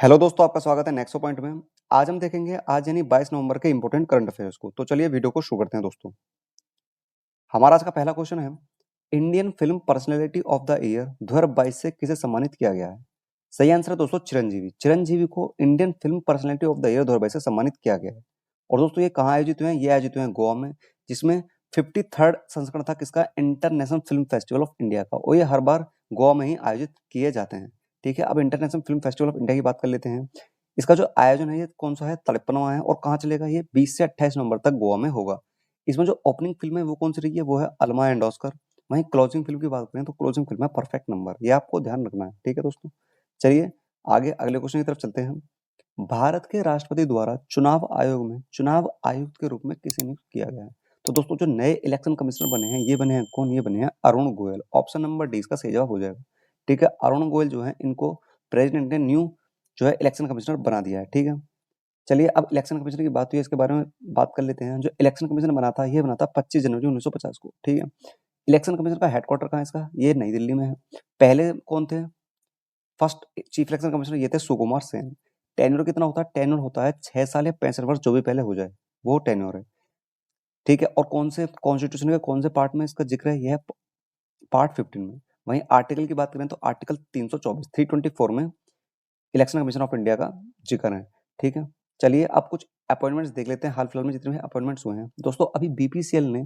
Hello दोस्तों, आपका स्वागत है नेक्सो पॉइंट में। आज हम देखेंगे आज यानी 22 नवंबर के इंपॉर्टेंट करंट अफेयर्स को। तो चलिए वीडियो को शुरू करते हैं दोस्तों। हमारा आज का पहला क्वेश्चन है, Indian film personality of the year 2022 से किसे सम्मानित किया गया है? सही आंसर है दोस्तों चिरंजीवी। चिरंजीवी को Indian film personality of the year 2022 से सम्मानित किया गया है। और दोस्तों ये कहाँ आयोजित हुए हैं? ये आयोजित हुए हैं गोवा में, जिसमें 53rd संस्करण था किसका? International film festival of India का। और ये हर बार गोवा में ही आयोजित किए जाते हैं। ठीक है, अब international film festival of India की बात कर लेते हैं। इसका जो आयोजन है ये कौन सा है? 53वां है। और कहाँ चलेगा? ये 20 से 28 नवंबर तक गोवा में होगा। इसमें जो ओपनिंग फिल्म है वो कौन सी रही है? वो है अल्मा एंड ऑस्कर। वहीं क्लोजिंग फिल्म की बात करें तो क्लोजिंग फिल्म है परफेक्ट नंबर। ये आपको ध्यान रखना है। ठीक है दोस्तों, चलिए आगे अगले क्वेश्चन की तरफ चलते हैं। भारत के राष्ट्रपति द्वारा चुनाव आयोग में चुनाव आयुक्त के रूप में किसे नियुक्त किया गया है? तो दोस्तों जो नए इलेक्शन कमिश्नर बने हैं ये बने हैं कौन? ये बने हैं Arun Goyal. Option number D इसका सही जवाब हो जाएगा। ठीक है, अरुण गोयल जो है इनको प्रेसिडेंट ने न्यू जो है इलेक्शन कमिश्नर बना दिया है। ठीक है, चलिए अब इलेक्शन कमीशन की बात हुई है, इसके बारे में बात कर लेते हैं। जो इलेक्शन कमीशन बना था ये बना था 25 जनवरी 1950 को। ठीक है, इलेक्शन कमीशन का हेडक्वार्टर कहाँ है इसका? ये नई दिल्ली में है। पहले कौन थे? फर्स्ट चीफ इलेक्शन कमिश्नर ये थे सुकुमार सेन। टेन्योर कितना होता है? टेन्योर होता है 6 साल या 65 वर्ष, जो भी पहले हो जाए वो टेन्योर है। ठीक है, और कौन से कॉन्स्टिट्यूशन के कौन से पार्ट में इसका जिक्र है? यह पार्ट 15 में। वहीं आर्टिकल की बात करें तो आर्टिकल 324 में इलेक्शन कमीशन ऑफ इंडिया का जिक्र है। ठीक है, चलिए अब कुछ अपॉइंटमेंट्स देख लेते हैं हाल फिलहाल में जितने भी अपॉइंटमेंट्स हुए हैं। दोस्तों अभी बीपीसीएल ने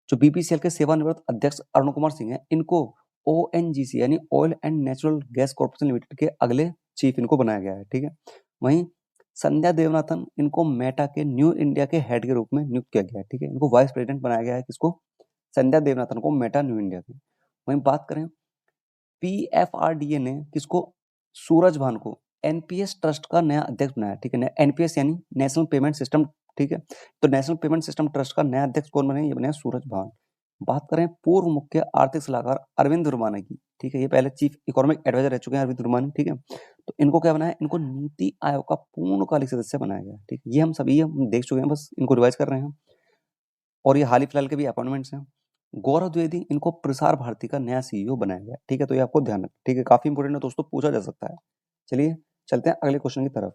जो बीपीसीएल के सेवानिवृत्त अध्यक्ष अरुण कुमार सिंह हैं, इनको ओएनजीसी यानी oil and natural gas corporation limited के अगले चीफ इनको बनाया गया है। ठीक है, वहीं संध्या देवनाथन इनको मेटा के न्यू इंडिया के हेड के रूप में नियुक्त किया गया है। ठीक है, इनको वाइस प्रेसिडेंट बनाया गया है। किसको? संध्या देवनाथन को मेटा न्यू इंडिया के। वहीं बात करें पीएफआरडीए ने किसको? सूरज भान को एनपीएस ट्रस्ट का नया अध्यक्ष बनाया। ठीक है, एनपीएस यानी नेशनल पेमेंट सिस्टम। ठीक है, तो नेशनल पेमेंट सिस्टम ट्रस्ट का नया अध्यक्ष कौन बने? ये बने सूरज भान। बात करें पूर्व मुख्य आर्थिक सलाहकार अरविंद रुमाना की। ठीक है, ये पहले चीफ इकोनॉमिक एडवाइजर रह चुके हैं अरविंद रुमानी। ठीक है, तो इनको क्या बनाया? इनको नीति आयोग का पूर्णकालिक सदस्य बनाया गया। ठीक है, ये हम सभी हम देख चुके हैं, बस इनको रिवाइज कर रहे हैं। और ये हाल ही फिलहाल के भी अपॉइंटमेंट्स हैं। गौरव द्विवेदी इनको प्रसार भारती का नया सीईओ बनाया गया। ठीक है, तो ये आपको ध्यान रखना। ठीक है, काफी इंपोर्टेंट है दोस्तों, पूछा जा सकता है। चलिए चलते हैं अगले क्वेश्चन की तरफ।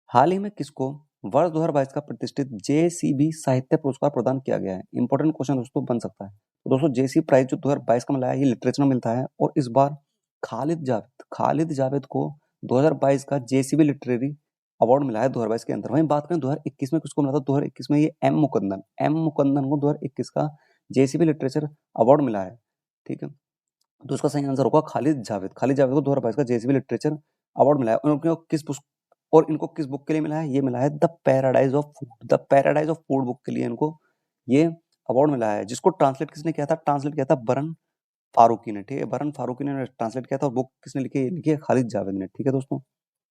हाल ही में किसको वर्ष 2022 का प्रतिष्ठित जेसीबी साहित्य पुरस्कार प्रदान किया गया है? इंपॉर्टेंट क्वेश्चन दोस्तों बन सकता है। तो दोस्तों जेसी प्राइज जो 2022 का मिला है ये लिटरेचर में मिलता है। और इस बार खालिद जावेद को 2022 का जेसीबी लिटरेरी अवार्ड मिला है 2022 के अंदर। वहीं बात करें 2021 में किसको मिला था? 2021 में ये एम मुकंदन को 2021 का जेसीबी लिटरेचर अवार्ड मिला है। ठीक है, तो उसका सही आंसर होगा खालिद जावेद। खालिद जावेद को 2022 का जेसीबी लिटरेचर अवार्ड मिला है। और इनको किस बुक के लिए मिला है? ये मिला है the paradise of food. The paradise of food book के लिए इनको ये अवार्ड मिला है, जिसको ट्रांसलेट किसने किया था? ट्रांसलेट किया था बरन फारूकी ने। ठीक है, बरन फारूकी ने ट्रांसलेट किया था। और बुक किसने लिखी है? लिखी है खालिद जावेद ने। ठीक है दोस्तों,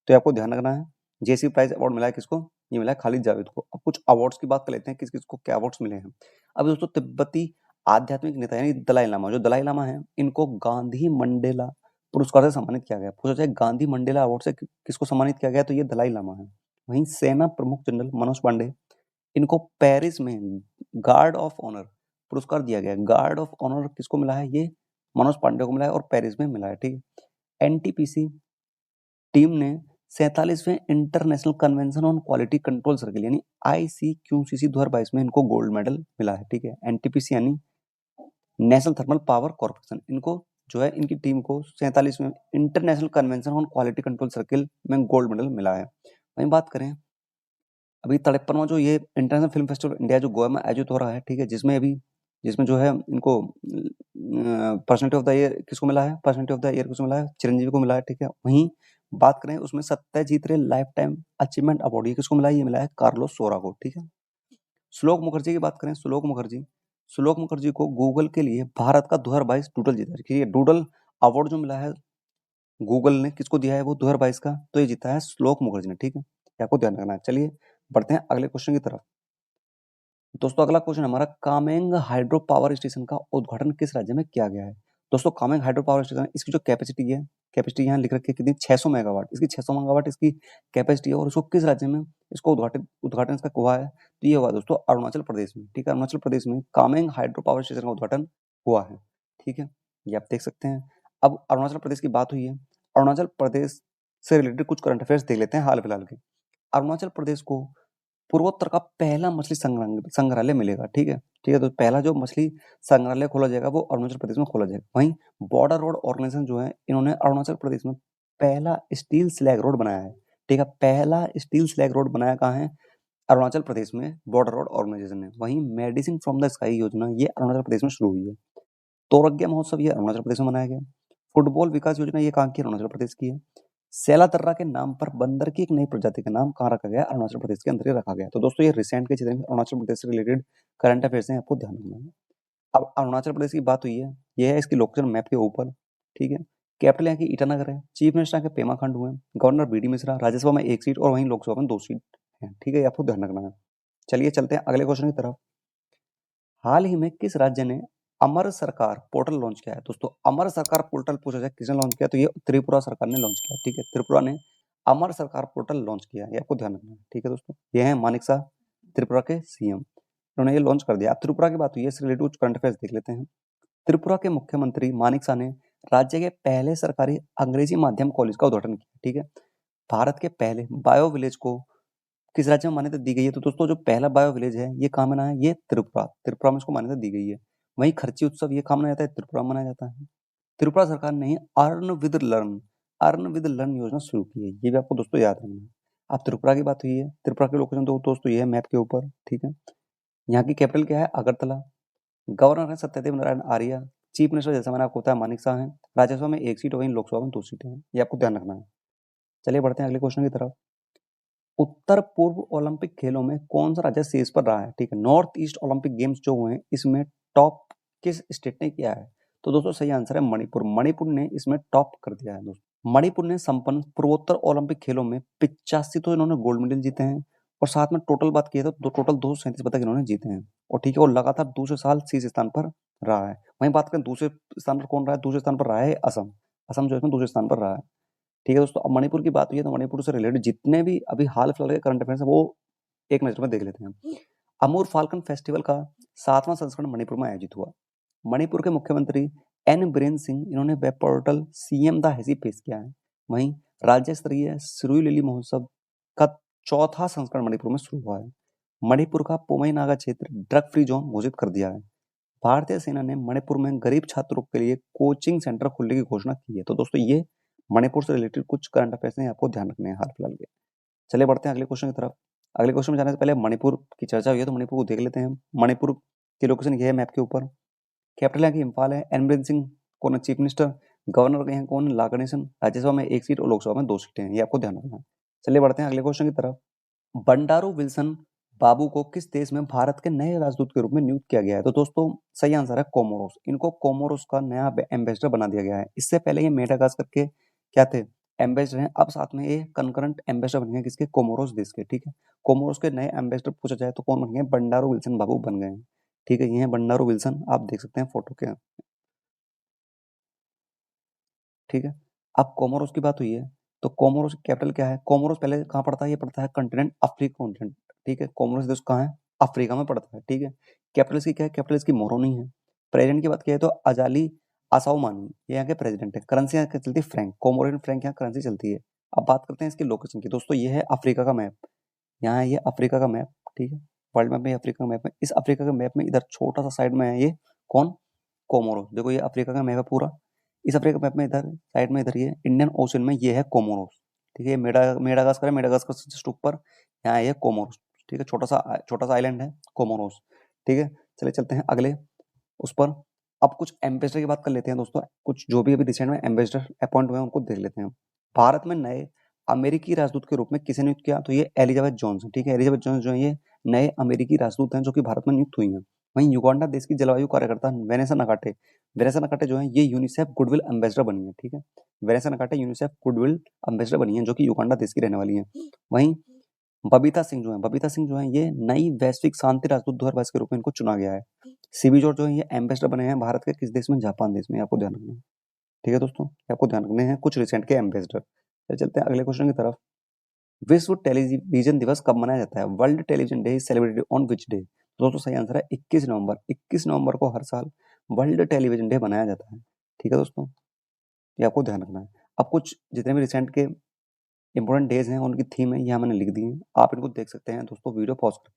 तो आपको ध्यान रखना है। जेसी प्राइज अवार्ड मिला है किसको? ये मिला है खालिद जावेद को। अब कुछ अवार्ड्स की बात कर लेते हैं, किस किस को क्या अवार्ड्स मिले हैं। अब दोस्तों तिब्बती आध्यात्मिक नेता यानी दलाई लामा, जो दलाई लामा है, इनको गांधी मंडेला पुरस्कार से सम्मानित किया गया। पूछा जाए गांधी मंडेला अवार्ड से किसको सम्मानित किया गया, तो ये दलाई लामा है। वहीं सेना प्रमुख जनरल मनोज पांडे, इनको पेरिस में गार्ड ऑफ ऑनर पुरस्कार दिया गया। गार्ड ऑफ ऑनर किसको मिला है? ये मनोज पांडे को मिला है और पेरिस में मिला है। ठीक है, एनटीपीसी टीम ने 47वें international convention on quality control circle यानी ICQCC 2022 में इनको गोल्ड मेडल मिला है। ठीक है, एनटीपीसी यानी नेशनल थर्मल पावर कॉर्पोरेशन, इनको जो है इनकी टीम को 47वें international convention on quality control circle में गोल्ड मेडल मिला है। वहीं बात करें अभी 53वां जो ये इंटरनेशनल फिल्म फेस्टिवल इंडिया जो गोवा में आयोजित हो रहा है। ठीक है, जिसमें जो है इनको पर्सनालिटी ऑफ द ईयर किसको मिला है? पर्सनालिटी ऑफ द ईयर किसको मिला है? चिरंजीवी को मिला है। ठीक है, वहीं बात करें उसमें सत्यजीत रे लाइफ टाइम अचीवमेंट अवार्ड ये किसको मिला है? ये मिला है कार्लोस सोरा को। ठीक है, श्लोक मुखर्जी की बात करें, श्लोक मुखर्जी को गूगल के लिए भारत का 2022 डूडल जीता है। ये डूडल अवार्ड जो मिला है गूगल ने किसको दिया है वो 2022 का? तो ये जीता है श्लोक मुखर्जी ने। ठीक है, ये आपको ध्यान रखना है। चलिए बढ़ते हैं अगले क्वेश्चन की तरफ। दोस्तों अगला क्वेश्चन हमारा, कामेंग हाइड्रो पावर स्टेशन का उद्घाटन किस राज्य में किया गया है? दोस्तों कामेंग हाइड्रो पावर स्टेशन इसकी जो कैपेसिटी यहाँ लिख रखी है कितनी? 600 मेगावाट। इसकी 600 मेगावाट इसकी कैपेसिटी है। और इसको किस राज्य में इसको उद्घाटन इसका हुआ है? तो ये हुआ दोस्तों अरुणाचल प्रदेश में। ठीक है, अरुणाचल प्रदेश में कामेंग हाइड्रो पावर स्टेशन का उद्घाटन हुआ है। ठीक है, ये आप देख सकते हैं। अब अरुणाचल प्रदेश की बात हुई है, अरुणाचल प्रदेश से रिलेटेड कुछ करंट अफेयर्स देख लेते हैं हाल फिलहाल के। अरुणाचल प्रदेश को पूर्वोत्तर का पहला मछली संग्रहालय मिलेगा, ठीक है। ठीक है, तो पहला जो मछली संग्रहालय खोला जाएगा वो अरुणाचल प्रदेश में खोला जाएगा। वहीं बॉर्डर रोड ऑर्गेनाइजेशन जो है, इन्होंने अरुणाचल प्रदेश में पहला स्टील स्लैग रोड बनाया है, ठीक है। पहला स्टील स्लैग रोड बनाया कहाँ है? अरुणाचल प्रदेश में, बॉर्डर रोड ऑर्गेनाइजेशन ने। वहीं मेडिसिन फ्रॉम द स्काई योजना ये अरुणाचल प्रदेश में शुरू हुई है। तोरग्या महोत्सव ये अरुणाचल प्रदेश में मनाया गया। फुटबॉल विकास योजना ये कहाँ की? अरुणाचल प्रदेश की है। सैला दर्रा के नाम पर बंदर की एक नई प्रजाति का नाम कहाँ रखा गया? अरुणाचल प्रदेश के अंदर ही रखा गया। तो दोस्तों ये रिसेंट के जितने भी अरुणाचल प्रदेश से रिलेटेड करंट अफेयर्स हैं आपको ध्यान रखना है। अब अरुणाचल प्रदेश की बात हुई है, ये है इसकी लोकेशन मैप के ऊपर, ठीक है। कैपिटल यहाँ की ईटानगर है, चीफ मिनिस्टर यहाँ के पेमा खांडू हैं, governor B D Mishra, Rajya Sabha में 1 सीट और वहीं लोकसभा में 2 सीट है, ठीक है। ये आपको ध्यान रखना है। चलिए चलते हैं अगले क्वेश्चन की तरफ। हाल ही में किस राज्य ने अमर सरकार पोर्टल लॉन्च किया है? दोस्तों अमर सरकार पोर्टल पूछा जाए किसने लॉन्च किया, तो ये त्रिपुरा सरकार ने लॉन्च किया, ठीक है। त्रिपुरा ने अमर सरकार पोर्टल लॉन्च किया है, ये आपको ध्यान रखना है, ठीक है दोस्तों। ये है मानिक शाह, त्रिपुरा के सीएम, उन्होंने ये लॉन्च कर दिया। अब त्रिपुरा की बात हुई है, इससे रिलेटेड कुछ करंट अफेयर्स देख लेते हैं। त्रिपुरा के मुख्यमंत्री मानिक शाह ने राज्य के पहले सरकारी अंग्रेजी माध्यम कॉलेज का उद्घाटन किया, ठीक है। भारत के पहले बायो विलेज को किस राज्य में मान्यता दी गई है? तो दोस्तों जो पहला बायो विलेज है ये कहाँ मनाया है? ये त्रिपुरा में इसको मान्यता दी गई है। वहीं खर्ची उत्सव ये कहाँ मनाया जाता है? त्रिपुरा में मनाया जाता है। त्रिपुरा सरकार ने अर्न विद लर्न योजना शुरू की है, ये भी आपको दोस्तों याद रखना है। अब त्रिपुरा की बात हुई है, त्रिपुरा के लोकेशन तो दोस्तों ये है मैप के ऊपर, ठीक है। यहाँ की कैपिटल क्या है? अगरतला। गवर्नर है सत्यदेव नारायण आर्य। चीफ मिनिस्टर जैसा मैंने आपको बताया मानिक शाह है। राज्यसभा में 1 सीट, वहीं लोकसभा में 2 सीटें हैं, ये आपको ध्यान रखना है। चलिए बढ़ते हैं अगले क्वेश्चन की तरफ। उत्तर पूर्व ओलंपिक खेलों में कौन सा राज्य शीर्ष पर रहा है? ठीक है, नॉर्थ ईस्ट ओलंपिक गेम्स जो हुए हैं इसमें टॉप किस स्टेट ने किया है? तो दोस्तों सही आंसर है मणिपुर। मणिपुर ने इसमें टॉप कर दिया है दोस्तों। मणिपुर ने संपन्न पूर्वोत्तर ओलंपिक खेलों में 85 तो इन्होंने गोल्ड मेडल जीते हैं, और साथ में टोटल बात की तो टोटल 237 पदक इन्होंने जीते हैं, और ठीक है, और लगातार दूसरे साल शीर्ष स्थान पर रहा है। वहीं बात करें दूसरे स्थान पर कौन रहा है? दूसरे स्थान पर रहा है असम। असम जो है इसमें दूसरे स्थान पर रहा है, ठीक है दोस्तों। अब मणिपुर की बात हुई है, तो मणिपुर से रिलेटेड जितने भी अभी हाल फिलहाल के करंट अफेयर्स हैं वो एक नजर में देख लेते हैं। अमूर फाल्कन फेस्टिवल का 7वां संस्करण मणिपुर में आयोजित हुआ। मणिपुर के मुख्यमंत्री एन बीरेन सिंह, इन्होंने वेब पोर्टल सीएम द हैसी पेश किया है। वहीं राज्य स्तरीय सिरुई लिली महोत्सव का 4था संस्करण मणिपुर में शुरू हुआ है। मणिपुर का पोमई नागा क्षेत्र ड्रग फ्री जोन घोषित कर दिया है। भारतीय सेना ने मणिपुर में गरीब छात्रों के लिए कोचिंग सेंटर खोलने की घोषणा की है। तो दोस्तों ये मणिपुर से रिलेटेड कुछ करंट अफेयर्स हैं, आपको ध्यान रखने हैं हाल फिलहाल के। चलिए बढ़ते हैं अगले क्वेश्चन की तरफ। अगले क्वेश्चन में जाने से पहले मणिपुर की चर्चा हुई है तो मणिपुर को देख लेते हैं। मणिपुर की लोकेशन ये है मैप के ऊपर। कैपिटल यहाँ की इम्फाल है। एन बीरेन सिंह कौन है? Chief minister. गवर्नर के यहाँ कौन? ला गणेशन। राज्यसभा में 1 सीट और लोकसभा में 2 सीटें हैं, ये आपको ध्यान रखना है। चलिए बढ़ते हैं अगले क्वेश्चन की तरफ। बंडारू विल्सन बाबू को किस देश में भारत के नए राजदूत के रूप में नियुक्त किया गया है? तो दोस्तों सही आंसर है कोमोरोस। इनको कोमोरोस का नया एम्बेसडर बना दिया गया है। इससे पहले ये मेडागास्कर के क्या थे? एम्बेसडर हैं। अब साथ में ये कंकरेंट एम्बेसडर बन गए किसके? कोमोरोस देश के, ठीक है। कोमोरोस के नए एम्बेसडर पूछा जाए तो कौन बन गए? बंडारू विल्सन बाबू बन गए हैं, ठीक है। ये है बंडारू विल्सन, आप देख सकते हैं फोटो के, ठीक है। अब कोमोरोस की बात हुई है तो कोमोरोस की कैपिटल क्या है? कोमोरोस पहले कहाँ पड़ता है? ये पड़ता है कॉन्टिनेंट अफ्रीका कॉन्टिनेंट, ठीक है। कोमोरोस देश कहाँ है? अफ्रीका में पड़ता है, ठीक है। कैपिटल इसकी क्या है? कैपिटल इसकी मोरोनी है। प्रेसिडेंट की बात की है तो अजाली असाउमानी, ये यहाँ के प्रेसिडेंट है। करेंसी यहाँ क्या चलती है? फ्रैंक, कोमोरियन फ्रैंक यहाँ करेंसी चलती है। अब बात करते हैं इसकी लोकेशन की। दोस्तों ये है अफ्रीका का मैप, यहाँ है ये अफ्रीका का मैप, ठीक है। वर्ल्ड मैप में अफ्रीका का मैप है। इस अफ्रीका के मैप में इधर छोटा सा साइड में है ये कौन? कोमोरोस। देखो ये अफ्रीका का मैप है पूरा। इस अफ्रीका मैप में इधर साइड में इधर ये इंडियन ओशन में ये है कोमोरोस, ठीक है। मेडागास्कर है, मेडागास्कर से जस्ट ऊपर यहाँ है ये कोमोरोस, ठीक है। छोटा सा आइलैंड है कोमोरोस, ठीक है। चलिए चलते हैं अगले उस पर। अब कुछ एम्बेसडर की बात कर लेते हैं दोस्तों। कुछ जो भी अभी रिसेंट में एम्बेसडर अपॉइंट हुए हैं उनको देख लेते हैं। भारत में नए अमेरिकी राजदूत के रूप में किसे नियुक्त किया? तो ये एलिजाबेथ जोन्स, ठीक है। एलिजाबेथ जोन्स जो है ये नए अमेरिकी राजदूत हैं जो कि भारत में नियुक्त हुई हैं। वहीं युगांडा देश की जलवायु कार्यकर्ता वेनेसा नकाटे, वेनेसा नकाटे जो है ये यूनिसेफ गुडविल एम्बेसडर बनी है, ठीक है। वेनेसा नकाटे यूनिसेफ गुडविल एम्बेसडर बनी है जो कि युगांडा देश की रहने वाली है। वहीं बबीता सिंह जो है ये नई वैश्विक शांति राजदूत 2022 के रूप में इनको चुना गया है। सीबी जॉर्ज जो है ये एम्बेसडर बने हैं भारत के किस देश में? जापान देश में, आपको ध्यान रखना है, ठीक है दोस्तों। ये आपको ध्यान रखने हैं कुछ रिसेंट के एम्बेसडर। चलते हैं अगले क्वेश्चन की तरफ। विश्व टेलीविजन दिवस कब मनाया जाता है? World television day is celebrated on which day? दोस्तों सही आंसर है 21 नवंबर। 21 नवंबर को हर साल वर्ल्ड टेलीविजन डे मनाया जाता है, ठीक है दोस्तों। ये आपको ध्यान रखना है। अब कुछ जितने भी रिसेंट के इंपॉर्टेंट डेज हैं, उनकी थीम है, यहाँ मैंने लिख दी है, आप इनको देख सकते हैं दोस्तों वीडियो पॉज करके,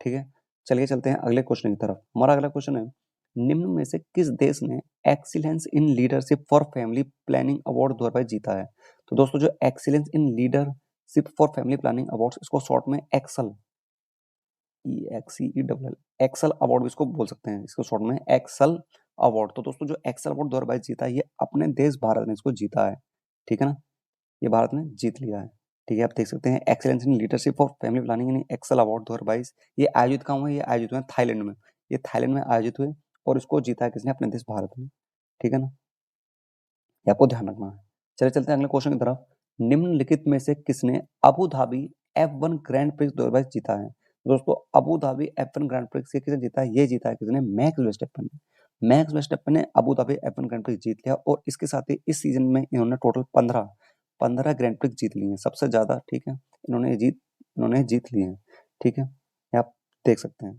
ठीक है। चलिए चलते हैं अगले क्वेश्चन की तरफ। हमारा अगला क्वेश्चन है, निम्न में से किस देश ने excellence in leadership for family planning award 2022 जीता है? तो दोस्तों जो excellence in leadership for family planning award, इसको शॉर्ट में एक्सल, EXCELL, एक्सल अवार्ड भी इसको बोल सकते हैं, इसको शॉर्ट में एक्सल अवार्ड। तो दोस्तों जो एक्सल अवार्ड 2022 जीता है, ये अपने देश भारत ने इसको जीता है, ठीक है ना, ये भारत ने जीत लिया है, ठीक है। आप देख सकते हैं excellence in leadership of family planning in excel award 2022, ये आयोजित कहाँ हुए? ये आयोजित हुए थाईलैंड में, ये थाईलैंड में आयोजित हुए और इसको जीता है किसने? अपने देश भारत में, ठीक है ना, ये आपको ध्यान रखना है। चलिए चलते हैं अगले क्वेश्चन की तरफ। निम्नलिखित में से किसने Abu Dhabi F1 Grand prix 2022 जीता है? दोस्तों Abu Dhabi F1 Grand prix ये किसने जीता है? ये जीता है किसने? मैक्स वर्स्टेपन ने। मैक्स वर्स्टेपन ने Abu Dhabi F1 Grand Prix जीत लिया और इसके साथ ही इस सीजन में इन्होंने टोटल 15 ग्रैंड प्रिक्स जीत लिए हैं, सबसे ज्यादा, ठीक है, इन्होंने जीत लिए हैं, ठीक है, ये आप देख सकते हैं,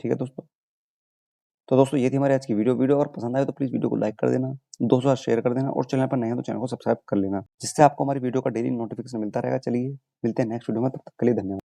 ठीक है दोस्तों। तो दोस्तों ये थी हमारी आज की वीडियो अगर पसंद आए तो प्लीज़ वीडियो को लाइक कर देना, दोस्तों के साथ शेयर कर देना और चैनल पर नए हैं तो चैनल को सब्सक्राइब कर लेना, जिससे आपको हमारी वीडियो का डेली नोटिफिकेशन मिलता रहेगा। चलिए मिलते हैं नेक्स्ट वीडियो में, तब तक के लिए धन्यवाद।